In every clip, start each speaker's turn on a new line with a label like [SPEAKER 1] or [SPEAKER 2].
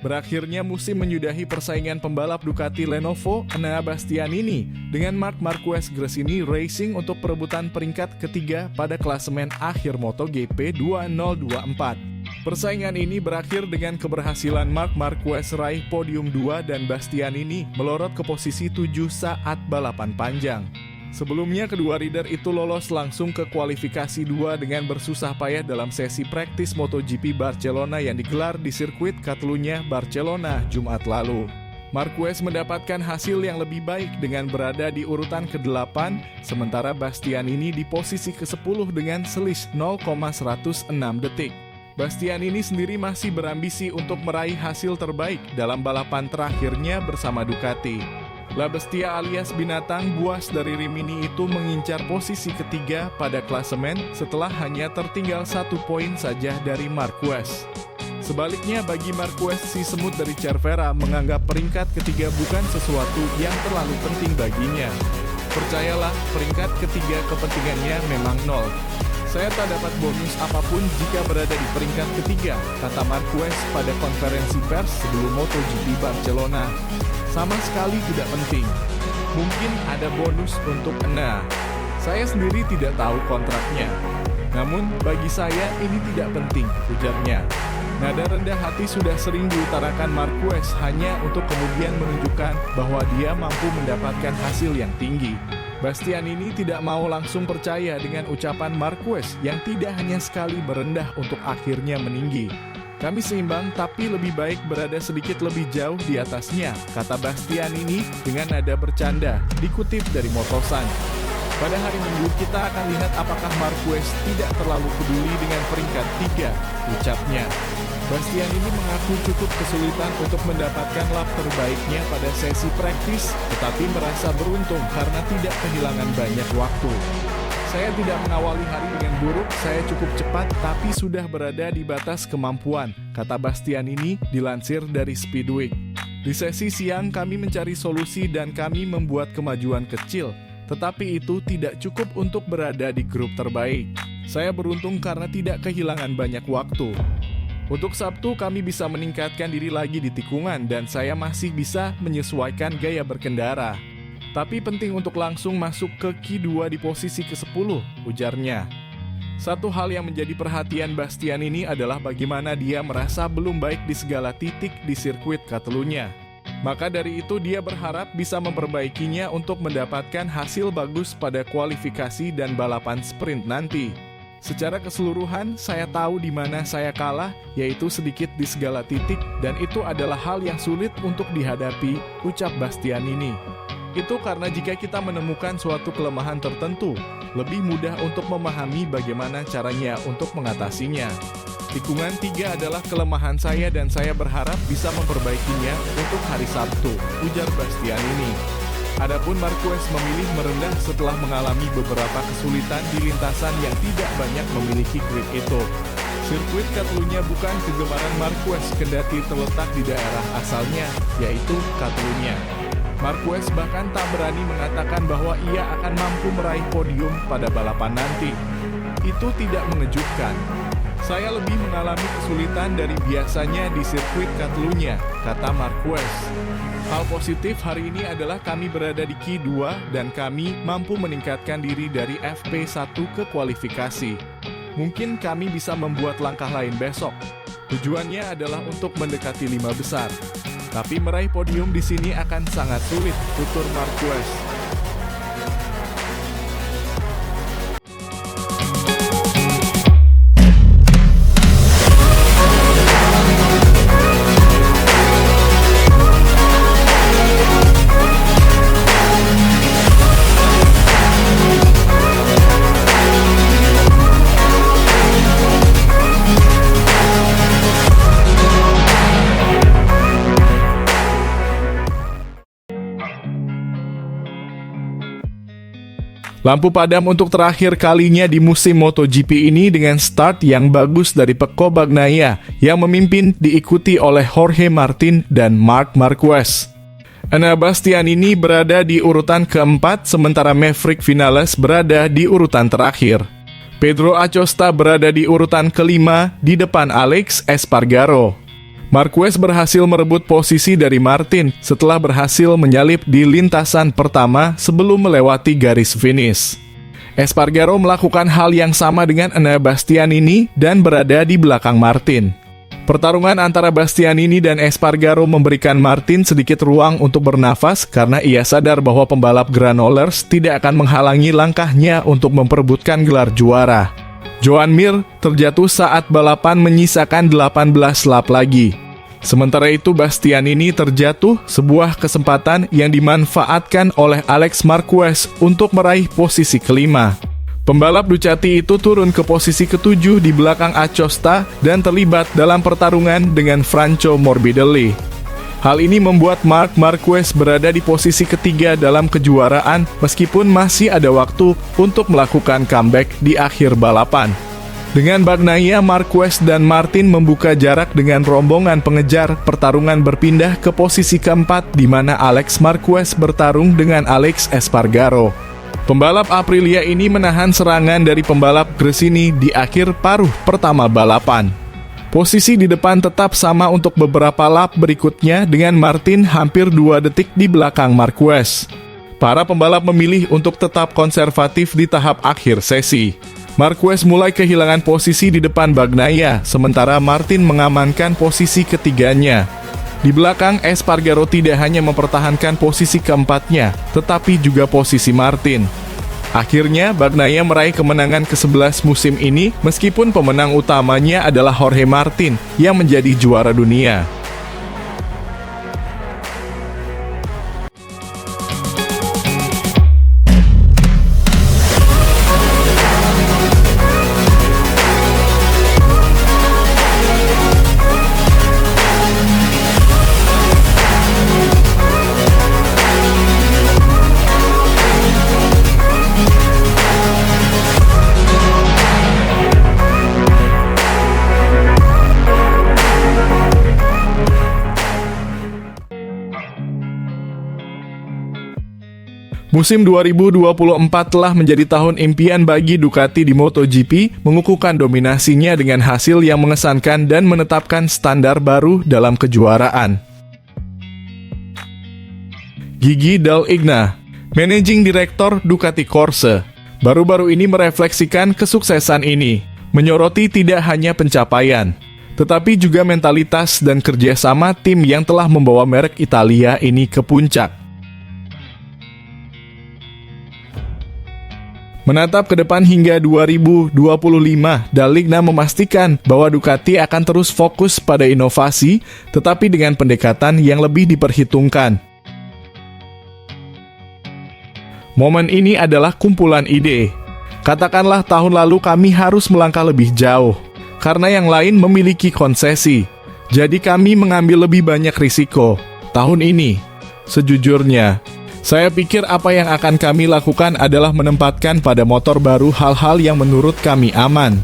[SPEAKER 1] Berakhirnya musim menyudahi persaingan pembalap Ducati Lenovo Enea Bastianini dengan Marc Marquez Gresini Racing untuk perebutan peringkat ketiga pada klasemen akhir MotoGP 2024. Persaingan ini berakhir dengan keberhasilan Marc Marquez raih podium 2 dan Bastianini melorot ke posisi 7 saat balapan panjang. Sebelumnya kedua rider itu lolos langsung ke kualifikasi 2 dengan bersusah payah dalam sesi praktis MotoGP Barcelona yang digelar di sirkuit Catalunya, Barcelona, Jumat lalu. Marquez mendapatkan hasil yang lebih baik dengan berada di urutan ke-8, sementara Bastianini di posisi ke-10 dengan selisih 0,106 detik. Bastianini sendiri masih berambisi untuk meraih hasil terbaik dalam balapan terakhirnya bersama Ducati. La Bestia alias binatang buas dari Rimini itu mengincar posisi ketiga pada klasemen setelah hanya tertinggal 1 poin saja dari Marquez. Sebaliknya bagi Marquez, si semut dari Cervera menganggap peringkat ketiga bukan sesuatu yang terlalu penting baginya. Percayalah, peringkat ketiga kepentingannya memang nol. Saya tak dapat bonus apapun jika berada di peringkat ketiga, kata Marquez pada konferensi pers sebelum MotoGP Barcelona. Sama sekali tidak penting. Mungkin ada bonus untuk Enea. Saya sendiri tidak tahu kontraknya. Namun bagi saya ini tidak penting, ujarnya. Nada rendah hati sudah sering diutarakan Marquez hanya untuk kemudian menunjukkan bahwa dia mampu mendapatkan hasil yang tinggi. Bastianini tidak mau langsung percaya dengan ucapan Marquez yang tidak hanya sekali merendah untuk akhirnya meninggi. Kami seimbang tapi lebih baik berada sedikit lebih jauh di atasnya, kata Bastianini dengan nada bercanda, dikutip dari Motosan. Pada hari Minggu kita akan lihat apakah Marquez tidak terlalu peduli dengan peringkat 3, ucapnya. Bastianini mengaku cukup kesulitan untuk mendapatkan lap terbaiknya pada sesi praktis, tetapi merasa beruntung karena tidak kehilangan banyak waktu. Saya tidak mengawali hari dengan buruk, saya cukup cepat tapi sudah berada di batas kemampuan, kata Bastianini dilansir dari Speedweek. Di sesi siang kami mencari solusi dan kami membuat kemajuan kecil, tetapi itu tidak cukup untuk berada di grup terbaik. Saya beruntung karena tidak kehilangan banyak waktu. Untuk Sabtu kami bisa meningkatkan diri lagi di tikungan dan saya masih bisa menyesuaikan gaya berkendara. Tapi penting untuk langsung masuk ke Q2 di posisi ke-10, ujarnya. Satu hal yang menjadi perhatian Bastianini adalah bagaimana dia merasa belum baik di segala titik di sirkuit Catalunya. Maka dari itu dia berharap bisa memperbaikinya untuk mendapatkan hasil bagus pada kualifikasi dan balapan sprint nanti. Secara keseluruhan, saya tahu di mana saya kalah, yaitu sedikit di segala titik, dan itu adalah hal yang sulit untuk dihadapi, ucap Bastianini. Itu karena jika kita menemukan suatu kelemahan tertentu, lebih mudah untuk memahami bagaimana caranya untuk mengatasinya. Tikungan 3 adalah kelemahan saya dan saya berharap bisa memperbaikinya untuk hari Sabtu, ujar Bastianini. Adapun Marquez memilih merendah setelah mengalami beberapa kesulitan di lintasan yang tidak banyak memiliki grip itu. Sirkuit Catalunya bukan kegemaran Marquez kendati terletak di daerah asalnya, yaitu Catalunya. Marquez bahkan tak berani mengatakan bahwa ia akan mampu meraih podium pada balapan nanti. Itu tidak mengejutkan. Saya lebih mengalami kesulitan dari biasanya di sirkuit Catalunya, kata Marquez. Hal positif hari ini adalah kami berada di Q2 dan kami mampu meningkatkan diri dari FP1 ke kualifikasi. Mungkin kami bisa membuat langkah lain besok. Tujuannya adalah untuk mendekati 5 besar. Tapi meraih podium di sini akan sangat sulit, tutur Marquez. Lampu padam untuk terakhir kalinya di musim MotoGP ini dengan start yang bagus dari Pecco Bagnaia yang memimpin diikuti oleh Jorge Martin dan Marc Marquez. Enea Bastianini berada di urutan keempat sementara Maverick Vinales berada di urutan terakhir. Pedro Acosta berada di urutan kelima di depan Alex Espargaro. Marquez berhasil merebut posisi dari Martin setelah berhasil menyalip di lintasan pertama sebelum melewati garis finish. Espargaro melakukan hal yang sama dengan Enea Bastianini dan berada di belakang Martin. Pertarungan antara Bastianini dan Espargaro memberikan Martin sedikit ruang untuk bernafas karena ia sadar bahwa pembalap Granollers tidak akan menghalangi langkahnya untuk memperebutkan gelar juara. Joan Mir terjatuh saat balapan menyisakan 18 lap lagi. Sementara itu Bastianini terjatuh, sebuah kesempatan yang dimanfaatkan oleh Alex Marquez untuk meraih posisi kelima. Pembalap Ducati itu turun ke posisi ketujuh di belakang Acosta dan terlibat dalam pertarungan dengan Franco Morbidelli. Hal ini membuat Marc Marquez berada di posisi ketiga dalam kejuaraan meskipun masih ada waktu untuk melakukan comeback di akhir balapan. Dengan Bagnaia, Marquez dan Martin membuka jarak dengan rombongan pengejar, pertarungan berpindah ke posisi keempat di mana Alex Marquez bertarung dengan Alex Espargaro. Pembalap Aprilia ini menahan serangan dari pembalap Gresini di akhir paruh pertama balapan. Posisi di depan tetap sama untuk beberapa lap berikutnya dengan Martin hampir 2 detik di belakang Marquez. Para pembalap memilih untuk tetap konservatif di tahap akhir sesi. Marquez mulai kehilangan posisi di depan Bagnaia, sementara Martin mengamankan posisi ketiganya. Di belakang, Espargaro tidak hanya mempertahankan posisi keempatnya, tetapi juga posisi Martin. Akhirnya, Bagnaia meraih kemenangan ke-11 musim ini, meskipun pemenang utamanya adalah Jorge Martin yang menjadi juara dunia. Musim 2024 telah menjadi tahun impian bagi Ducati di MotoGP, mengukuhkan dominasinya dengan hasil yang mengesankan dan menetapkan standar baru dalam kejuaraan. Gigi Dall'Igna, Managing Director Ducati Corse, baru-baru ini merefleksikan kesuksesan ini, menyoroti tidak hanya pencapaian, tetapi juga mentalitas dan kerjasama tim yang telah membawa merek Italia ini ke puncak. Menatap ke depan hingga 2025, Dall'Igna memastikan bahwa Ducati akan terus fokus pada inovasi, tetapi dengan pendekatan yang lebih diperhitungkan. Momen ini adalah kumpulan ide. Katakanlah tahun lalu kami harus melangkah lebih jauh, karena yang lain memiliki konsesi. Jadi kami mengambil lebih banyak risiko. Tahun ini, sejujurnya, saya pikir apa yang akan kami lakukan adalah menempatkan pada motor baru hal-hal yang menurut kami aman.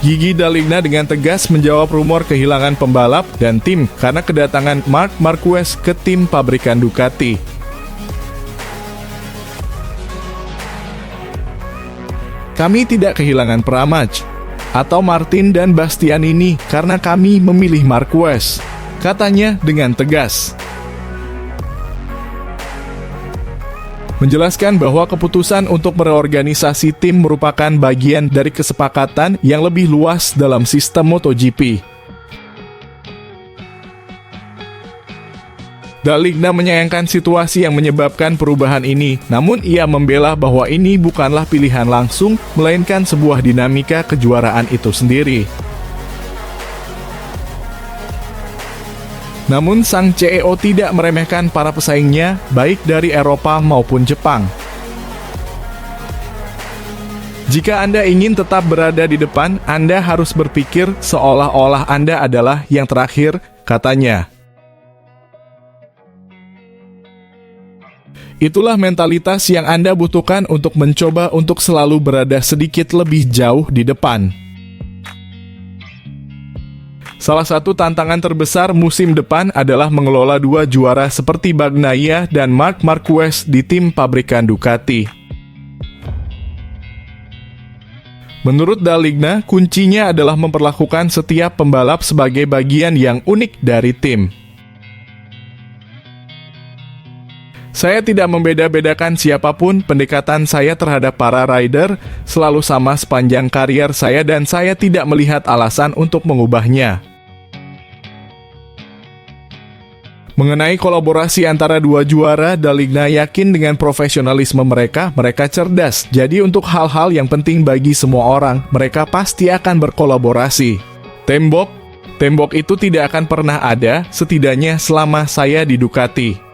[SPEAKER 1] Gigi Dall'Igna dengan tegas menjawab rumor kehilangan pembalap dan tim karena kedatangan Marc Marquez ke tim pabrikan Ducati. Kami tidak kehilangan Pramac atau Martin dan Bastianini karena kami memilih Marquez, katanya dengan tegas. Menjelaskan bahwa keputusan untuk mereorganisasi tim merupakan bagian dari kesepakatan yang lebih luas dalam sistem MotoGP. Dall'Igna menyayangkan situasi yang menyebabkan perubahan ini, namun ia membela bahwa ini bukanlah pilihan langsung, melainkan sebuah dinamika kejuaraan itu sendiri. Namun sang CEO tidak meremehkan para pesaingnya, baik dari Eropa maupun Jepang. Jika Anda ingin tetap berada di depan, Anda harus berpikir seolah-olah Anda adalah yang terakhir, katanya. Itulah mentalitas yang Anda butuhkan untuk mencoba untuk selalu berada sedikit lebih jauh di depan. Salah satu tantangan terbesar musim depan adalah mengelola dua juara seperti Bagnaia dan Marc Marquez di tim pabrikan Ducati. Menurut Daligna, kuncinya adalah memperlakukan setiap pembalap sebagai bagian yang unik dari tim. Saya tidak membeda-bedakan siapapun, pendekatan saya terhadap para rider selalu sama sepanjang karier saya dan saya tidak melihat alasan untuk mengubahnya. Mengenai kolaborasi antara dua juara, Daligna yakin dengan profesionalisme mereka cerdas. Jadi untuk hal-hal yang penting bagi semua orang, mereka pasti akan berkolaborasi. Tembok itu tidak akan pernah ada, setidaknya selama saya di Ducati.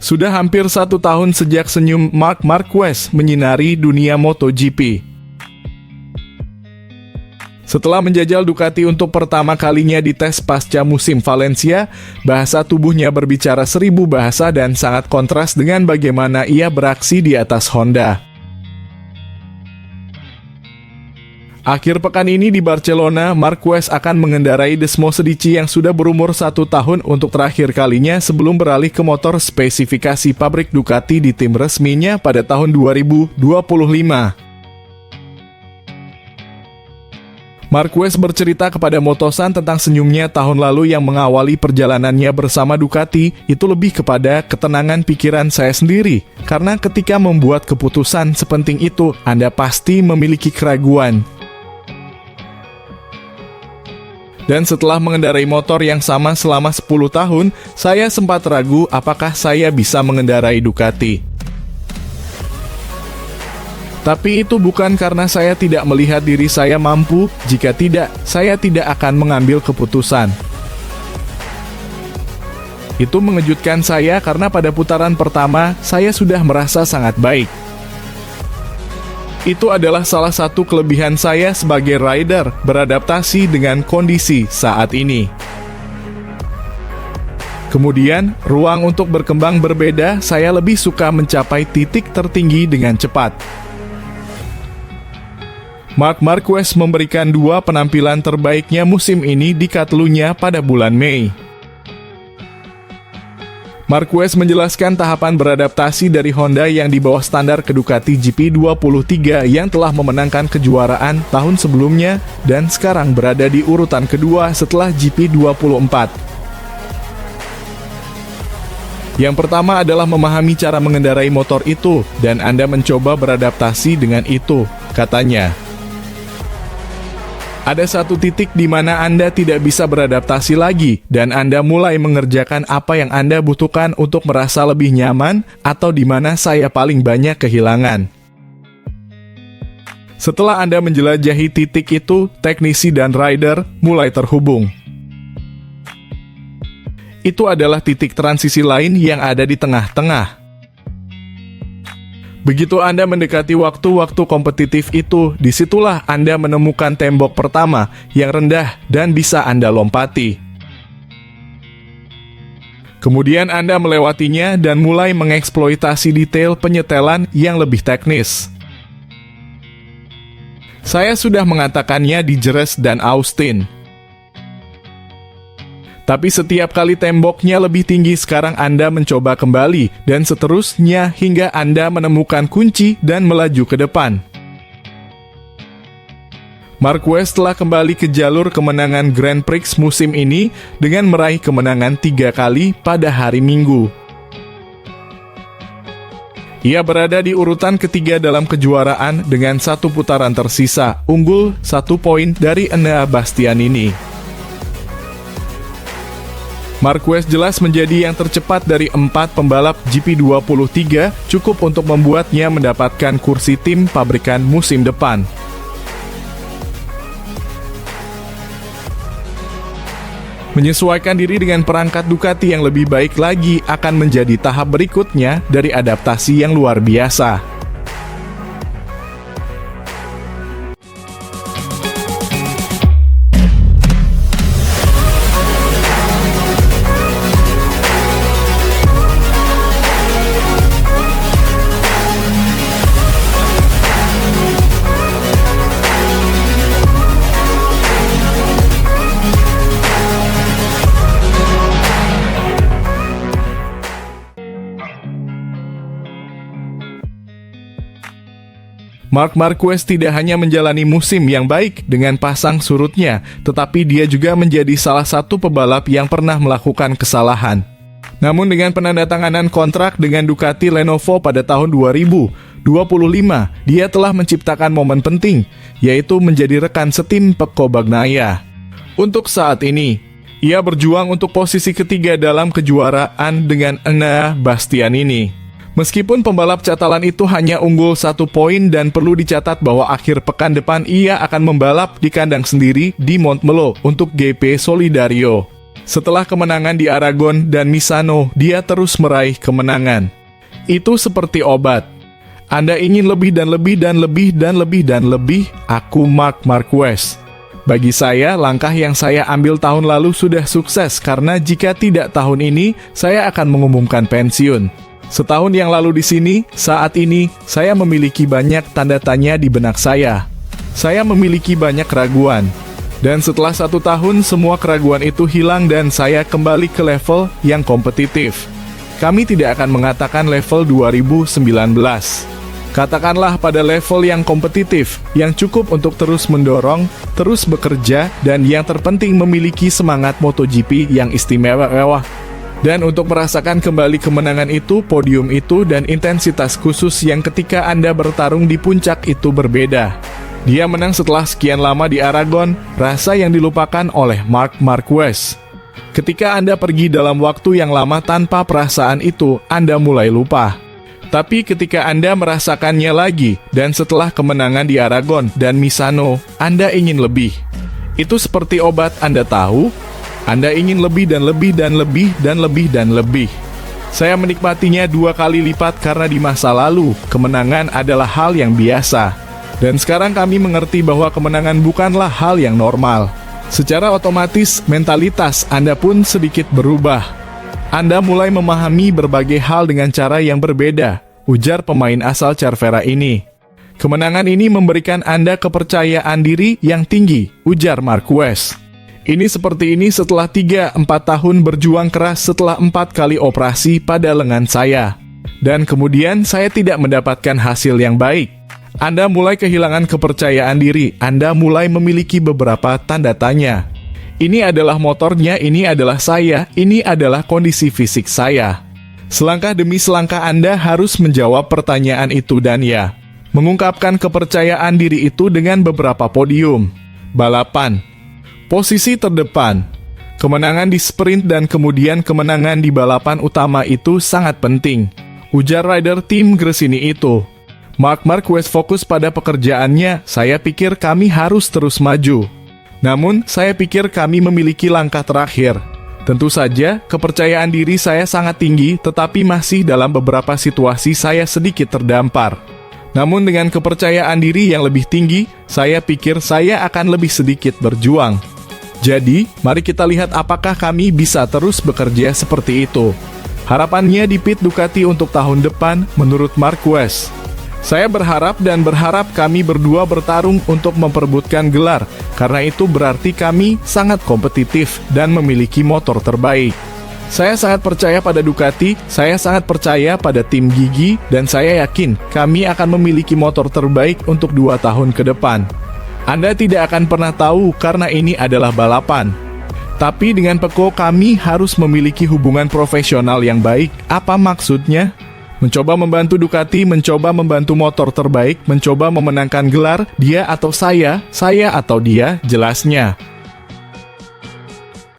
[SPEAKER 1] Sudah hampir 1 tahun sejak senyum Marc Marquez menyinari dunia MotoGP. Setelah menjajal Ducati untuk pertama kalinya di tes pasca musim Valencia, bahasa tubuhnya berbicara 1000 bahasa dan sangat kontras dengan bagaimana ia beraksi di atas Honda. Akhir pekan ini di Barcelona, Marquez akan mengendarai Desmos Edici yang sudah berumur 1 tahun untuk terakhir kalinya sebelum beralih ke motor spesifikasi pabrik Ducati di tim resminya pada tahun 2025. Marquez bercerita kepada Motosan tentang senyumnya tahun lalu yang mengawali perjalanannya bersama Ducati, itu lebih kepada ketenangan pikiran saya sendiri. Karena ketika membuat keputusan sepenting itu, Anda pasti memiliki keraguan. Dan setelah mengendarai motor yang sama selama 10 tahun, saya sempat ragu apakah saya bisa mengendarai Ducati. Tapi itu bukan karena saya tidak melihat diri saya mampu, jika tidak, saya tidak akan mengambil keputusan. Itu mengejutkan saya karena pada putaran pertama, saya sudah merasa sangat baik. Itu adalah salah satu kelebihan saya sebagai rider, beradaptasi dengan kondisi saat ini. Kemudian, ruang untuk berkembang berbeda, saya lebih suka mencapai titik tertinggi dengan cepat. Marc Marquez memberikan 2 penampilan terbaiknya musim ini di Catalunya pada bulan Mei. Marquez menjelaskan tahapan beradaptasi dari Honda yang di bawah standar ke Ducati GP23 yang telah memenangkan kejuaraan tahun sebelumnya dan sekarang berada di urutan kedua setelah GP24. Yang pertama adalah memahami cara mengendarai motor itu, dan Anda mencoba beradaptasi dengan itu, katanya. Ada satu titik di mana Anda tidak bisa beradaptasi lagi, dan Anda mulai mengerjakan apa yang Anda butuhkan untuk merasa lebih nyaman, atau di mana saya paling banyak kehilangan. Setelah Anda menjelajahi titik itu, teknisi dan rider mulai terhubung. Itu adalah titik transisi lain yang ada di tengah-tengah. Begitu Anda mendekati waktu-waktu kompetitif itu, disitulah Anda menemukan tembok pertama yang rendah dan bisa Anda lompati. Kemudian Anda melewatinya dan mulai mengeksploitasi detail penyetelan yang lebih teknis. Saya sudah mengatakannya di Jerez dan Austin. Tapi setiap kali temboknya lebih tinggi, sekarang Anda mencoba kembali, dan seterusnya hingga Anda menemukan kunci dan melaju ke depan. Marquez telah kembali ke jalur kemenangan Grand Prix musim ini dengan meraih kemenangan 3 kali pada hari Minggu. Ia berada di urutan ketiga dalam kejuaraan dengan 1 putaran tersisa, unggul 1 poin dari Enea Bastianini. Marquez jelas menjadi yang tercepat dari 4 pembalap GP23, cukup untuk membuatnya mendapatkan kursi tim pabrikan musim depan. Menyesuaikan diri dengan perangkat Ducati yang lebih baik lagi akan menjadi tahap berikutnya dari adaptasi yang luar biasa. Marc Marquez tidak hanya menjalani musim yang baik dengan pasang surutnya, tetapi dia juga menjadi salah satu pebalap yang pernah melakukan kesalahan. Namun dengan penandatanganan kontrak dengan Ducati Lenovo pada tahun 2025, dia telah menciptakan momen penting, yaitu menjadi rekan setim Pecco Bagnaia. Untuk saat ini, ia berjuang untuk posisi ketiga dalam kejuaraan dengan Enea Bastianini. Meskipun pembalap catalan itu hanya unggul 1 poin dan perlu dicatat bahwa akhir pekan depan ia akan membalap di kandang sendiri di Montmeló untuk GP Solidario. Setelah kemenangan di Aragon dan Misano, dia terus meraih kemenangan. Itu seperti obat. Anda ingin lebih dan lebih dan lebih dan lebih dan lebih, aku Marc Marquez. Bagi saya, langkah yang saya ambil tahun lalu sudah sukses karena jika tidak tahun ini, saya akan mengumumkan pensiun. Setahun yang lalu di sini, saat ini, saya memiliki banyak tanda tanya di benak saya. Saya memiliki banyak keraguan. Dan setelah 1 tahun, semua keraguan itu hilang dan saya kembali ke level yang kompetitif. Kami tidak akan mengatakan level 2019. Katakanlah pada level yang kompetitif, yang cukup untuk terus mendorong, terus bekerja, dan yang terpenting memiliki semangat MotoGP yang istimewa. Dan untuk merasakan kembali kemenangan itu, podium itu, dan intensitas khusus yang ketika Anda bertarung di puncak itu berbeda. Dia menang setelah sekian lama di Aragon, rasa yang dilupakan oleh Marc Marquez. Ketika Anda pergi dalam waktu yang lama tanpa perasaan itu, Anda mulai lupa. Tapi ketika Anda merasakannya lagi, dan setelah kemenangan di Aragon dan Misano, Anda ingin lebih. Itu seperti obat, Anda tahu? Anda ingin lebih dan lebih dan lebih dan lebih dan lebih. Saya menikmatinya 2 kali lipat karena di masa lalu, kemenangan adalah hal yang biasa. Dan sekarang kami mengerti bahwa kemenangan bukanlah hal yang normal. Secara otomatis, mentalitas Anda pun sedikit berubah. Anda mulai memahami berbagai hal dengan cara yang berbeda, ujar pemain asal Cervera ini. Kemenangan ini memberikan Anda kepercayaan diri yang tinggi, ujar Marquez. Ini seperti ini setelah 3-4 tahun berjuang keras setelah 4 kali operasi pada lengan saya. Dan kemudian saya tidak mendapatkan hasil yang baik. Anda mulai kehilangan kepercayaan diri, Anda mulai memiliki beberapa tanda tanya. Ini adalah motornya, ini adalah saya, ini adalah kondisi fisik saya. Selangkah demi selangkah Anda harus menjawab pertanyaan itu dan ya, mengungkapkan kepercayaan diri itu dengan beberapa podium. Balapan. Posisi terdepan, kemenangan di sprint dan kemudian kemenangan di balapan utama itu sangat penting, ujar rider tim Gresini itu. Marc Marquez fokus pada pekerjaannya, saya pikir kami harus terus maju. Namun, saya pikir kami memiliki langkah terakhir. Tentu saja, kepercayaan diri saya sangat tinggi, tetapi masih dalam beberapa situasi saya sedikit terdampar. Namun dengan kepercayaan diri yang lebih tinggi, saya pikir saya akan lebih sedikit berjuang. Jadi, mari kita lihat apakah kami bisa terus bekerja seperti itu. Harapannya di pit Ducati untuk tahun depan, menurut Marquez. Saya berharap dan berharap kami berdua bertarung untuk memperebutkan gelar, karena itu berarti kami sangat kompetitif dan memiliki motor terbaik. Saya sangat percaya pada Ducati, saya sangat percaya pada tim Gigi, dan saya yakin kami akan memiliki motor terbaik untuk 2 tahun ke depan. Anda tidak akan pernah tahu karena ini adalah balapan. Tapi dengan Pecco kami harus memiliki hubungan profesional yang baik. Apa maksudnya? Mencoba membantu Ducati, mencoba membantu motor terbaik, mencoba memenangkan gelar, dia atau saya atau dia, jelasnya.